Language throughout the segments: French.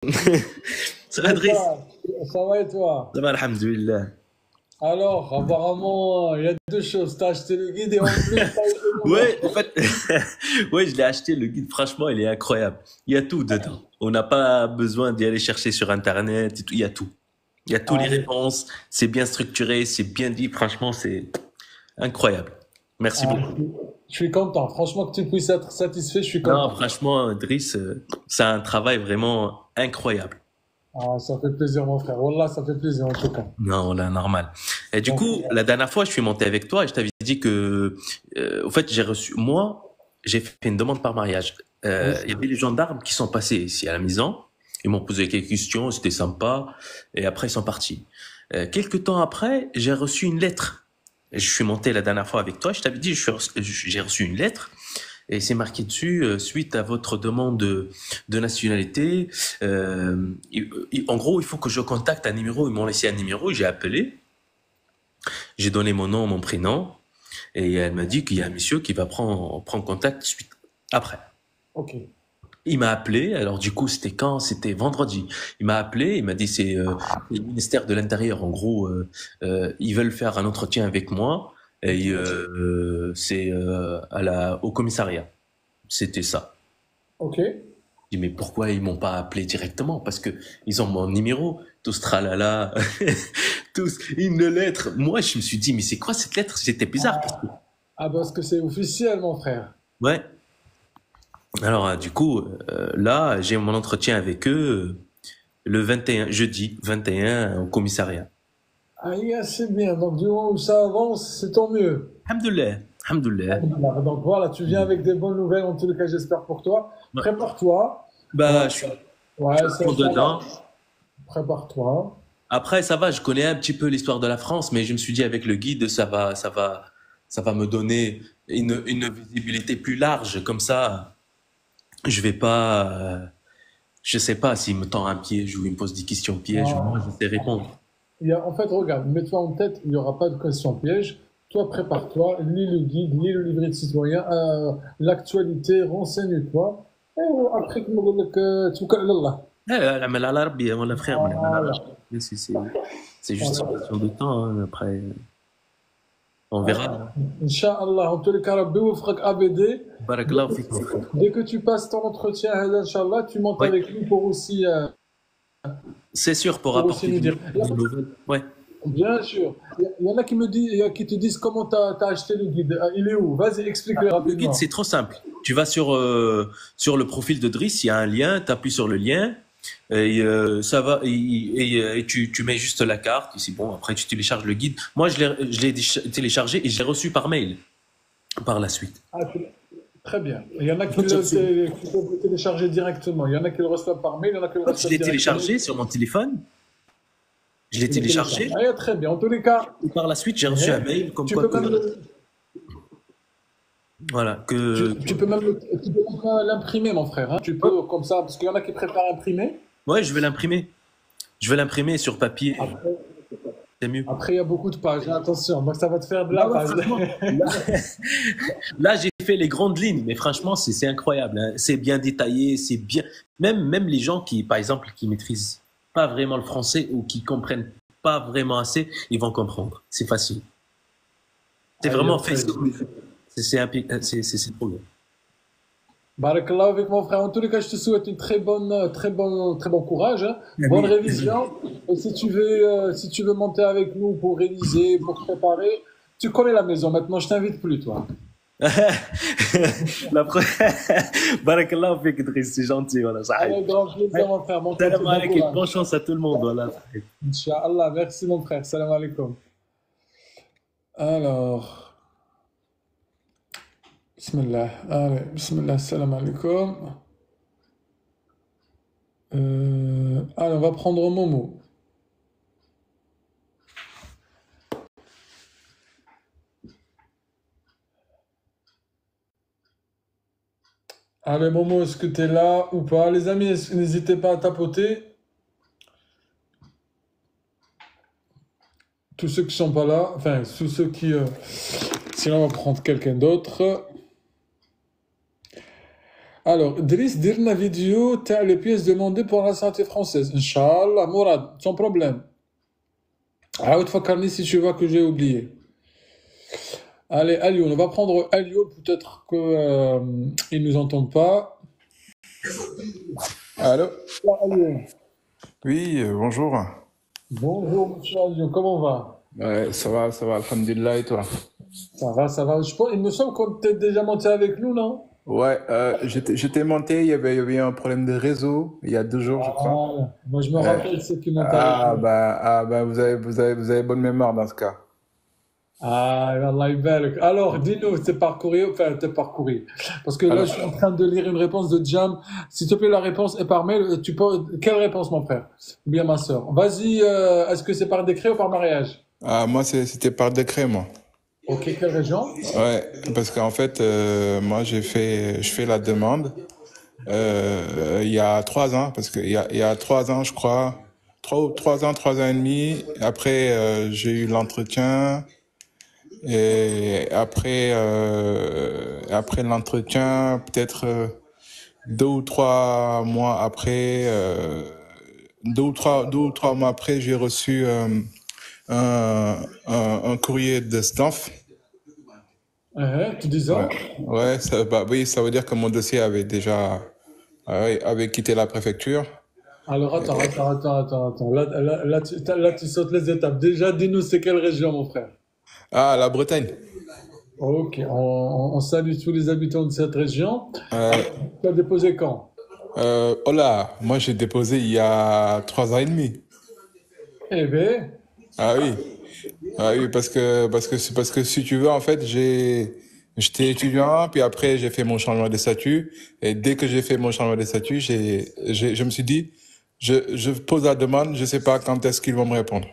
Ça va, Comment Driss? ça va et toi? Ça va, alhamdoulilah. Alors, apparemment, il y a deux choses. T'as acheté le guide et en plus, t'as eu des nouvelles. Ouais, en fait, ouais, je l'ai acheté, le guide, franchement, il est incroyable. Il y a tout dedans. On n'a pas besoin d'y aller chercher sur Internet et tout, il y a tout. Il y a toutes les Allez. réponses, c'est bien structuré, c'est bien dit, franchement, c'est incroyable. Merci Ah, beaucoup. je suis content. Franchement, que tu puisses être satisfait, je suis Non, content. franchement, Driss, c'est un travail vraiment incroyable. Ah, ça fait plaisir, mon frère. Wallah, ça fait plaisir, en tout cas. Non, là, normal. Et du Donc, coup, la dernière fois, je suis monté avec toi et je t'avais dit que, au fait, j'ai fait une demande par mariage. oui. Il y avait les gendarmes qui sont passés ici à la maison. Ils m'ont posé quelques questions, c'était sympa. Et après, ils sont partis. Quelques temps après, j'ai reçu une lettre. Et je suis monté la dernière fois avec toi. Je t'avais dit, j'ai reçu une lettre. Et c'est marqué dessus, suite à votre demande de nationalité, en gros, il faut que je contacte un numéro. Ils m'ont laissé un numéro, j'ai appelé, j'ai donné mon nom, mon prénom, et elle m'a dit qu'il y a un monsieur qui va prendre contact suite après. Ok. Il m'a appelé, alors du coup, c'était quand? C'était vendredi. Il m'a appelé, il m'a dit c'est le ministère de l'Intérieur. En gros, ils veulent faire un entretien avec moi, et c'est au commissariat. C'était ça. Ok. Je dis, mais pourquoi ils m'ont pas appelé directement? Parce que ils ont mon numéro. Tous tralala, tous une lettre. Moi, je me suis dit, mais c'est quoi cette lettre? C'était bizarre parce que, Ah, parce que c'est officiel, mon frère. ouais. Alors, du coup, là, j'ai mon entretien avec eux le 21, jeudi 21 au commissariat. Ah, yeah, c'est bien. Donc, du moment où ça avance, c'est tant mieux. Alhamdoulilah, alhamdoulilah. Alhamdulillah. Donc, voilà, tu viens avec des bonnes nouvelles, en tous les cas, j'espère pour toi. Ouais. Prépare-toi. Bah, Ouais, je suis ouais, à fond ça va. dedans. Prépare-toi. Après, ça va, je connais un petit peu l'histoire de la France, mais je me suis dit avec le guide, ça va me donner une visibilité plus large. Comme ça, je vais pas, je sais pas s'il me tend un piège ou il me pose des questions pièges. Moi, Non. je sais répondre. En fait, regarde, mets-toi en tête, il n'y aura pas de question piège. Toi, prépare-toi, lis le guide, lis le livret de citoyen, l'actualité, renseigne-toi. Et après, tu توكل على الله. La mal à l'arabe, mon frère, mais la mal à l'arabe. Voilà. C'est juste une Voilà. question de temps, hein. Après, on Ouais. verra. Inch'Allah, en tous les cas, Rabbi oufrak ABD. Dès Barakallahu que, fik, mon frère. dès que tu passes ton entretien, Inch'Allah, tu montes Ouais, avec lui c'est sûr pour pour aussi apporter nous dire. des nouvelles. Ouais. Bien sûr. Il y en a qui me disent, qui te disent comment tu as acheté le guide. Il est où? Vas-y, explique-le Le guide, c'est rapidement. trop simple. Tu vas sur le profil de Driss, il y a un lien, tu appuies sur le lien, et ça va, et tu mets juste la carte, et c'est bon, après tu télécharges le guide. Moi, je l'ai téléchargé et je l'ai reçu par mail par la suite. Ah, très bien. Il y en a En fait, j'ai reçu. qui peuvent le télécharger directement. Il y en a qui le reçoivent par mail, il y en a qui le En fait, je reçoivent l'ai directement. téléchargé sur mon téléphone, je l'ai Tu le télécharges. téléchargé, Ah, très bien. En tous les cas, et par la suite, j'ai reçu un hein, mail comme tu quoi peux que, même voilà, tu peux même l'imprimer, mon frère. Hein. Tu ouais, peux comme ça, parce qu'il y en a qui préfèrent imprimer. ouais, je vais l'imprimer. Je vais l'imprimer sur papier, Après, c'est mieux. après, il y a beaucoup de pages. Hein, attention, donc ça va te faire de Ah la ouais, page. franchement, là, là, j'ai fait les grandes lignes, mais franchement, c'est incroyable, hein. C'est bien détaillé, c'est bien. Même les gens qui, par exemple, qui maîtrisent pas vraiment le français ou qui comprennent pas vraiment assez, ils vont comprendre. C'est facile. C'est Ah, il y a vraiment fait. très bien. C'est trop bien. Barakallahu avec mon frère. En tous les cas, je te souhaite une très bon courage. Hein. Bonne Amin. révision. Et si tu veux monter avec nous pour réviser, pour te préparer, tu connais la maison. Maintenant, je t'invite plus, toi. La pre... Barakallahu fik, Idriss, c'est gentil, voilà, ça aide. Avec grand plaisir, mon frère. Salam Bon alaikum, courage. bonne chance à tout le monde, voilà. Inch'Allah. Merci, mon frère. Salam alaikum. Alors, bismillah. Allez, bismillah, salam alaikum. Allez, on va prendre Momo. Allez, Momo, est-ce que tu es là ou pas? Les amis, n'hésitez pas à tapoter. Tous ceux qui sont pas là, enfin, tous ceux qui. Sinon, on va prendre quelqu'un d'autre. Alors, Driss, dire la vidéo, t'as les pièces demandées pour la santé française. Inch'Allah, Mourad, sans problème. Ah, ouais, Fakarni, si tu vois que j'ai oublié. Allez, Alioune, on va prendre Alioune, peut-être que il nous entend pas. Allô? Ah, Alioune. Oui, bonjour. Bonjour, monsieur Alioune, comment on va? Ouais, ça va, alhamdulillah, et toi? Ça va, ça va. Il me semble qu'on t'est déjà monté avec nous, non? Ouais, j'étais monté, il y avait un problème de réseau il y a 2 jours, je crois. Ah, moi, je me Euh, rappelle ceux qui montent avec nous. vous avez bonne mémoire dans ce cas. Ah, Allah يبارك. Alors, dis-nous, t'es parcouru, enfin, t'es parcouru. Parce que là, je Alors, suis en train de lire une réponse de Jam. S'il te plaît, la réponse est par mail. Tu peux, quelle réponse, mon frère? Ou bien ma sœur? Vas-y, est-ce que c'est par décret ou par mariage? moi, c'était par décret, moi. Ok, quelle région? Ouais, parce qu'en fait, moi, je fais la demande il y a 3 ans, parce il y a 3 ans, je crois, 3 ans et demi. Après, j'ai eu l'entretien. Et après l'entretien, peut-être 2 ou 3 mois après, 2 ou 3 mois après, j'ai reçu un courrier de STANF. Tu disais? Ouais, ouais, oui, ça veut dire que mon dossier avait déjà avait quitté la préfecture. Alors, attends. Là, tu sautes les étapes. Déjà, dis-nous, c'est quelle région, mon frère? Ah, la Bretagne. Ok, on salue tous les habitants de cette région. Euh, Tu as déposé quand? oh là, moi j'ai déposé il y a 3 ans et demi. Eh bien, Ah oui. Ah oui, parce que si tu veux, en fait, j'étais étudiant, puis après, j'ai fait mon changement de statut, et dès que j'ai fait mon changement de statut, je me suis dit, je pose la demande, je sais pas quand est-ce qu'ils vont me répondre.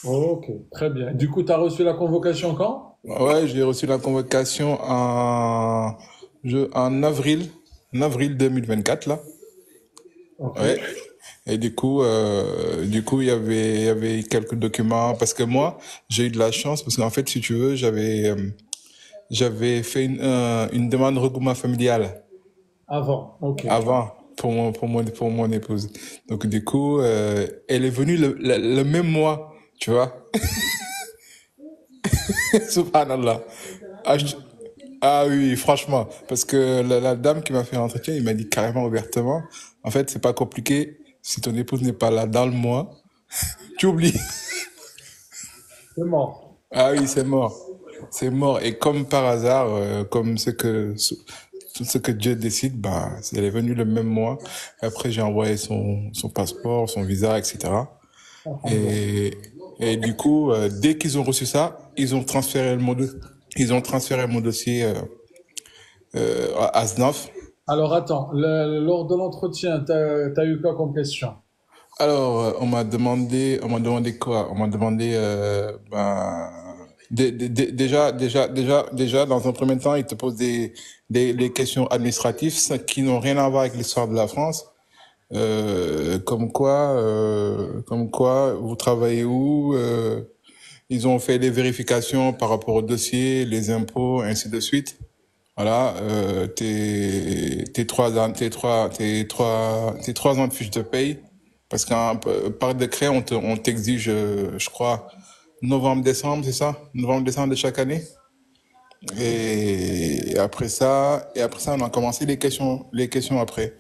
ok, très bien. Du coup, tu as reçu la convocation quand? Ouais, j'ai reçu la convocation en avril 2024, là. Ok. Ouais. Et du coup, il y avait quelques documents, parce que moi, j'ai eu de la chance, parce qu'en fait, si tu veux, j'avais fait une demande de regroupement familial Avant, ok. avant pour mon épouse. Donc du coup, elle est venue le même mois, tu vois. Subhanallah. Ah, ah oui, franchement, parce que la dame qui m'a fait l'entretien, il m'a dit carrément ouvertement, en fait, c'est pas compliqué. Si ton épouse n'est pas là dans le mois, tu oublies. C'est mort. Ah oui, c'est mort. C'est mort. Et comme par hasard, comme tout ce que Dieu décide, bah, elle est venue le même mois. Après, j'ai envoyé son passeport, son visa, etc. Alhamdulillah. Et, et du coup, dès qu'ils ont reçu ça, ils ont transféré mon dossier à SNAF. Alors, attends, lors de l'entretien, t'as eu quoi comme question? Alors, on m'a demandé quoi? On m'a demandé, déjà, dans un premier temps, ils te posent des questions administratives qui n'ont rien à voir avec l'histoire de la France. Comme quoi, vous travaillez où? Ils ont fait des vérifications par rapport au dossier, les impôts, ainsi de suite. Voilà, tes 3 ans de fiche de paye, parce qu'un par décret, on t'exige, je crois, novembre-décembre, c'est ça? Novembre-décembre de chaque année. Et après ça, on a commencé les questions après.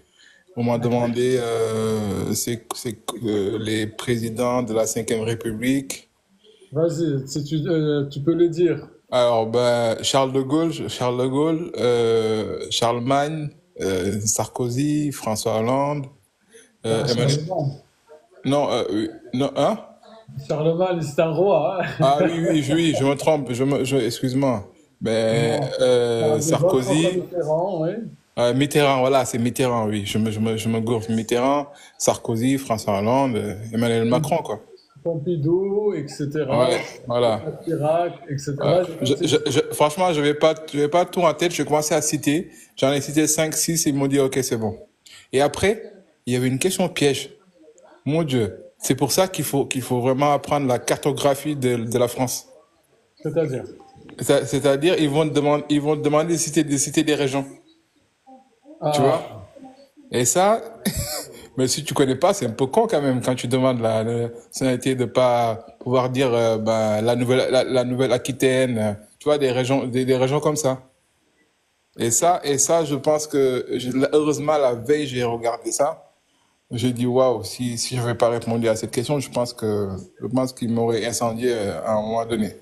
On m'a demandé, les présidents de la Cinquième République. Vas-y, si tu peux le dire. Alors, ben, Charles de Gaulle, Charlemagne, Sarkozy, François Hollande, Emmanuel. Charlemagne. Non, oui, non, hein? Charlemagne, c'est un roi, hein? Ah oui, oui, je me trompe, excuse-moi. Mais Non. Charles de Gaulle, François Sarkozy, Mitterrand, oui. Mitterrand, voilà, c'est Mitterrand, oui, je me gourre. Mitterrand, Sarkozy, François Hollande, Emmanuel Macron, quoi. Pompidou, etc. Ouais, voilà. Chirac, Ouais. etc. Franchement, je vais pas tout en tête. Je commençais à citer. J'en ai cité 5, 6 et ils m'ont dit, OK, c'est bon. Et après, il y avait une question piège. Mon Dieu. C'est pour ça qu'il faut vraiment apprendre la cartographie de la France. C'est-à-dire. C'est-à-dire, ils vont te demander de citer des régions. tu vois? Ah, Et ça, mais si tu connais pas, c'est un peu con quand même quand tu demandes la nationalité de pas pouvoir dire ben, la nouvelle Aquitaine, tu vois, des régions comme ça. Et ça, je pense que heureusement la veille j'ai regardé ça. J'ai dit waouh, si je n'avais pas répondu à cette question, je pense qu'il m'aurait incendié à un moment donné.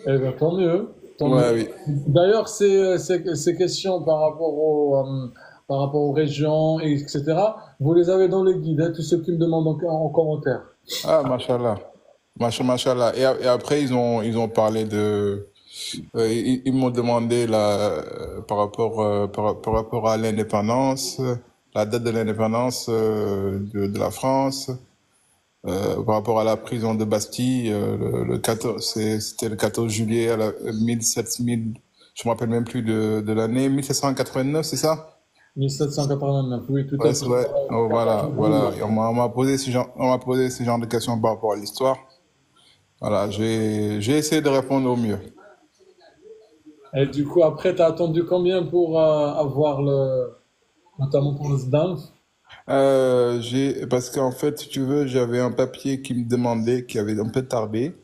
eh ben, tant mieux, tant Ouais, mieux. oui. D'ailleurs, ces questions par rapport aux régions, etc., vous les avez dans les guides, hein, tous ceux qui me demandent en commentaire. Ah, machallah. Machallah. Et après, ils ont parlé de, ils m'ont demandé là, par rapport à l'indépendance, la date de l'indépendance de la France, par rapport à la prison de Bastille, le 14, c'était le 14 juillet à la 1700, je me rappelle même plus de l'année, 1789, c'est ça? 1789, oui, tout Ouais, à c'est fait. vrai. Oh, 14 voilà, voilà. juillet. Et on m'a posé on m'a posé ce genre de questions par rapport à l'histoire. Voilà, j'ai essayé de répondre au mieux. Et du coup, après, tu as attendu combien pour avoir notamment pour le SDANF? Parce qu'en fait, si tu veux, j'avais un papier qui me demandait, qui avait un peu tardé.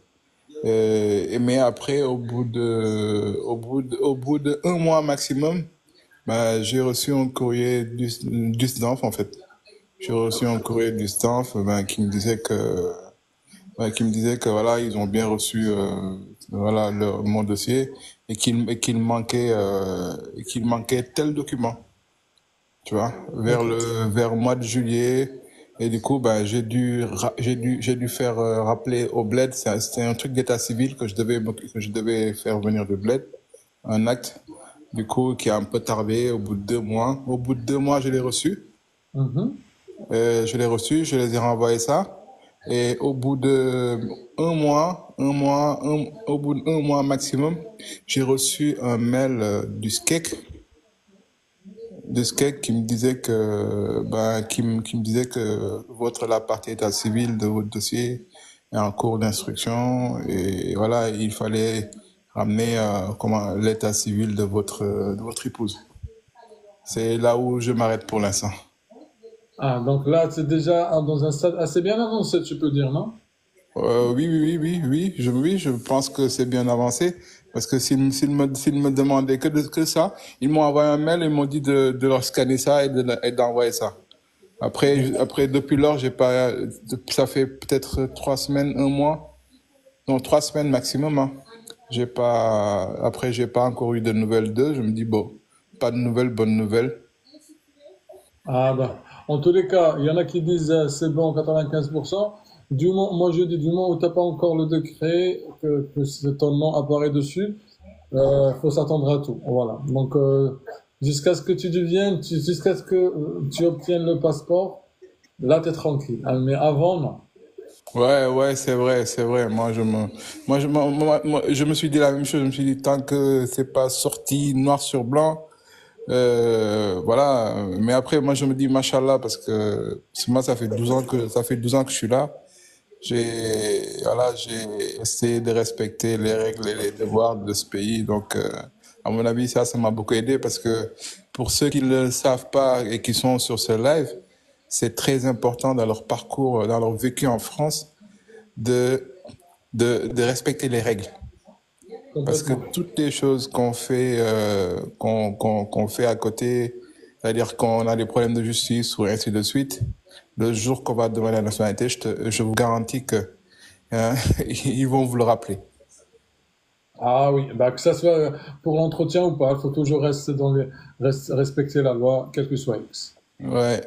Mais après, au bout de un mois maximum, bah, j'ai reçu un courrier du SDANF, en fait. J'ai reçu un courrier du SDANF, ben, qui me disait que voilà, ils ont bien reçu, voilà, mon dossier et qu'il manquait tel document. Tu vois, Ok. vers le mois de juillet. Et du coup, ben, j'ai dû faire rappeler au bled. C'était un truc d'état civil que je devais faire venir de bled. Un acte. Du coup, qui a un peu tardé au bout de 2 mois. Au bout de 2 mois, je l'ai reçu. Mhm. Je l'ai reçu, je les ai renvoyés ça. Et au bout de au bout d'un mois maximum, j'ai reçu un mail du SCEC qui me disait qui me disait que la partie état civil de votre dossier est en cours d'instruction et voilà, il fallait ramener l'état civil de votre épouse. C'est là où je m'arrête pour l'instant. Ah, donc là, c'est déjà dans un stade assez bien avancé, tu peux dire, non? Oui, je pense que c'est bien avancé parce que s'ils me demandaient que ça, ils m'ont envoyé un mail et m'ont dit de leur scanner ça et d'envoyer ça. Après, depuis lors, j'ai pas, ça fait peut-être 3 semaines, un mois, non, 3 semaines maximum, hein. J'ai pas encore eu de nouvelles d'eux. Je me dis, bon, pas de nouvelles, bonne nouvelle. Ah, bah, en tous les cas, il y en a qui disent c'est bon 95%. Moi, je dis du moment où tu n'as pas encore le décret, ton nom apparaît dessus, faut s'attendre à tout. Voilà. Donc, jusqu'à ce que jusqu'à ce que tu obtiennes le passeport, là, tu es tranquille. Ah, mais avant, non. Ouais, c'est vrai. Je me suis dit la même chose. Je me suis dit, tant que c'est pas sorti noir sur blanc, voilà. Mais après, moi, je me dis, machallah, parce que moi, ça fait 12 ans que je suis là. J'ai essayé de respecter les règles et les devoirs de ce pays. Donc, à mon avis, ça m'a beaucoup aidé parce que pour ceux qui ne le savent pas et qui sont sur ce live, c'est très important dans leur parcours, dans leur vécu en France, de, de respecter les règles. Parce que Complètement. toutes les choses qu'on fait, qu'on fait à côté, c'est-à-dire qu'on a des problèmes de justice ou ainsi de suite, le jour qu'on va demander la nationalité, je vous garantis que hein, ils vont vous le rappeler. Ah oui, bah, que ça soit pour l'entretien ou pas, il faut toujours respecter la loi, quel que soit X. Ouais,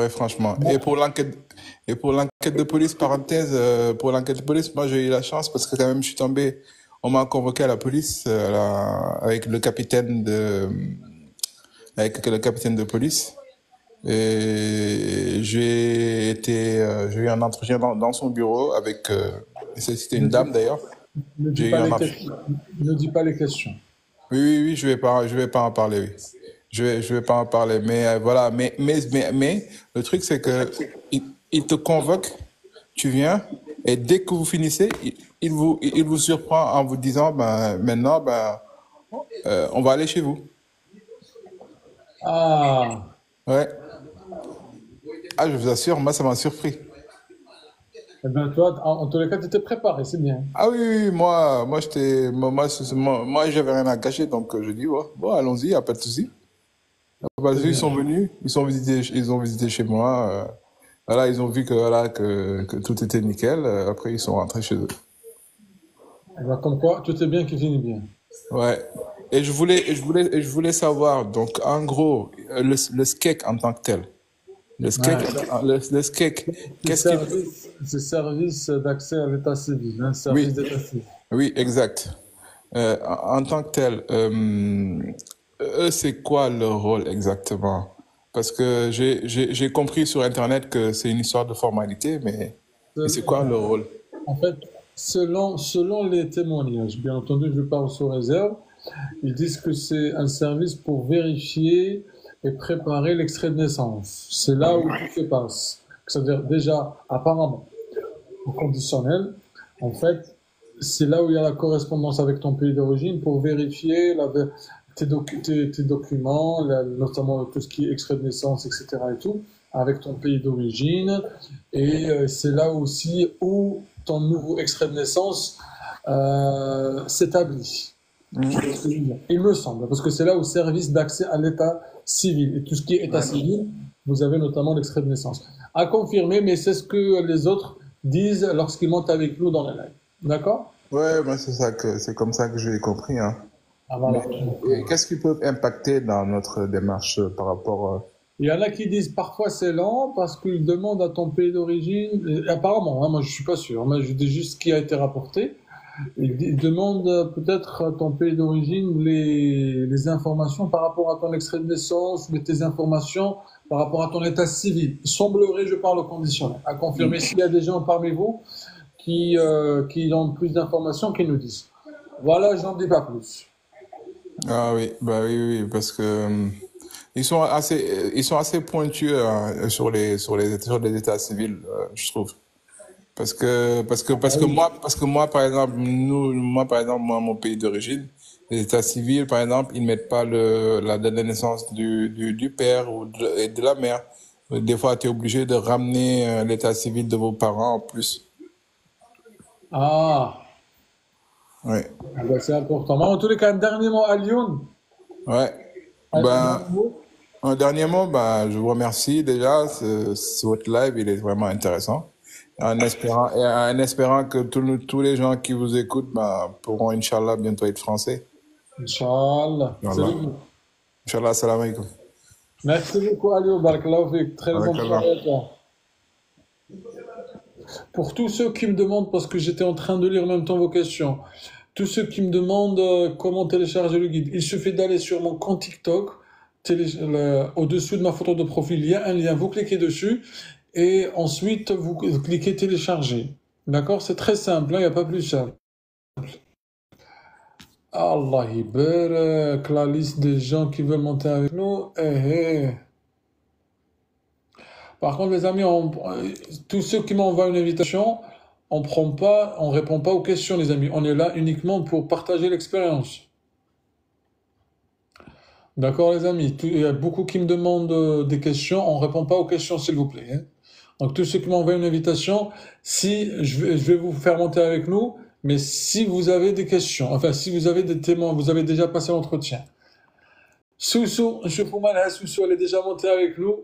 franchement. Et pour l'enquête de police, parenthèse, pour l'enquête de police, moi j'ai eu la chance parce que quand même je suis tombé, on m'a convoqué à la police avec le capitaine de police. Et j'ai eu un entretien dans son bureau avec, c'était Ne une dis, dame d'ailleurs. ne dis J'ai eu pas un les entretien. questions. Ne dis pas les questions. Oui, je vais pas en parler, oui. Je vais pas en parler, mais voilà, mais, le truc c'est que il te convoque, tu viens, et dès que vous finissez, il vous surprend en vous disant, ben, maintenant, ben, on va aller chez vous. Ah, Ouais. Ah, je vous assure, moi, ça m'a surpris. eh bien, toi, en tous les cas, tu étais préparé, c'est bien. Ah oui, oui, oui, moi, j'avais rien à cacher, donc je dis, ouais, bon, allons-y, y a pas de souci. Parce C'est qu'ils bien. sont venus, ils ont visité chez moi. Voilà, ils ont vu que, voilà, que tout était nickel. Après, ils sont rentrés chez eux. Eh bien, comme quoi, tout est bien qui finit bien. Ouais. Et je voulais savoir, donc, en gros, le skek en tant que tel. Ouais. Le skek, qu'est-ce qu'il peut... C'est service d'accès à l'état civil, hein, service Oui, d'état civil. oui, exact. En tant que tel, eux, c'est quoi leur rôle exactement? Parce que j'ai compris sur Internet que c'est une histoire de formalité, mais c'est quoi leur rôle? En fait, selon les témoignages, bien entendu, je parle sous réserve, ils disent que c'est un service pour vérifier et préparer l'extrait de naissance. C'est là où tout se passe. C'est-à-dire, déjà, apparemment, au conditionnel, en fait, c'est là où il y a la correspondance avec ton pays d'origine pour vérifier tes documents, notamment tout ce qui est extrait de naissance, etc. et tout, avec ton pays d'origine. Et c'est là aussi où ton nouveau extrait de naissance s'établit. Tu vois ce que je veux dire. Il me semble, parce que c'est là où service d'accès à l'état civil. Et tout ce qui est état Ouais. civil, vous avez notamment l'extrait de naissance. À confirmer, mais c'est ce que les autres disent lorsqu'ils montent avec nous dans les lives. D'accord? Ouais, ben c'est comme ça que j'ai compris, hein. Ah, Mais voilà. et qu'est-ce qui peut impacter dans notre démarche par rapport Il y en a qui disent parfois c'est lent parce qu'ils demandent à ton pays d'origine, et apparemment, hein, moi je suis pas sûr, moi je dis juste ce qui a été rapporté. Ils demandent peut-être à ton pays d'origine les informations par rapport à ton extrait de naissance, mais tes informations par rapport à ton état civil. Il semblerait, je parle au conditionnel. À confirmer s'il y a des gens parmi vous qui ont plus d'informations, qui nous disent. Voilà, j'en dis pas plus. Ah oui, bah oui, oui, oui, parce que ils sont assez pointus sur les états civils, je trouve. Parce que moi, par exemple, moi, mon pays d'origine, les états civils, par exemple, ils mettent pas la date de naissance du père et de la mère. Des fois, tu es obligé de ramener l'état civil de vos parents en plus. Ah, Ouais, ah ben c'est important. Moi, en tous les cas, un dernier mot à Lyon. ouais. Un Ben, dernier mot. un dernier mot, ben, je vous remercie déjà. Votre live, il est vraiment intéressant. En espérant que tous les gens qui vous écoutent ben, pourront, Inch'Allah, bientôt être français. Inch'Allah. C'est Inch'Allah. le Inch'Allah, salam alaikum. Merci beaucoup, Aliou. Barakallahu fik. Très bonne Barakallah. soirée à toi. Pour tous ceux qui me demandent, parce que j'étais en train de lire en même temps vos questions, tous ceux qui me demandent comment télécharger le guide, il suffit d'aller sur mon compte TikTok, au-dessous de ma photo de profil, il y a un lien, vous cliquez dessus et ensuite vous cliquez télécharger. D'accord? C'est très simple, hein, il n'y a pas plus simple. Allah barak, la liste des gens qui veulent monter avec nous. Par contre, les amis, tous ceux qui m'envoient une invitation, on répond pas aux questions, les amis. On est là uniquement pour partager l'expérience. D'accord, les amis? Il y a beaucoup qui me demandent des questions. On répond pas aux questions, s'il vous plaît, hein. Donc, tous ceux qui m'envoient une invitation, si je vais vous faire monter avec nous, mais si vous avez des questions, enfin, si vous avez des témoins, vous avez déjà passé l'entretien. Soussou, je vous Soussou, elle est déjà montée avec nous.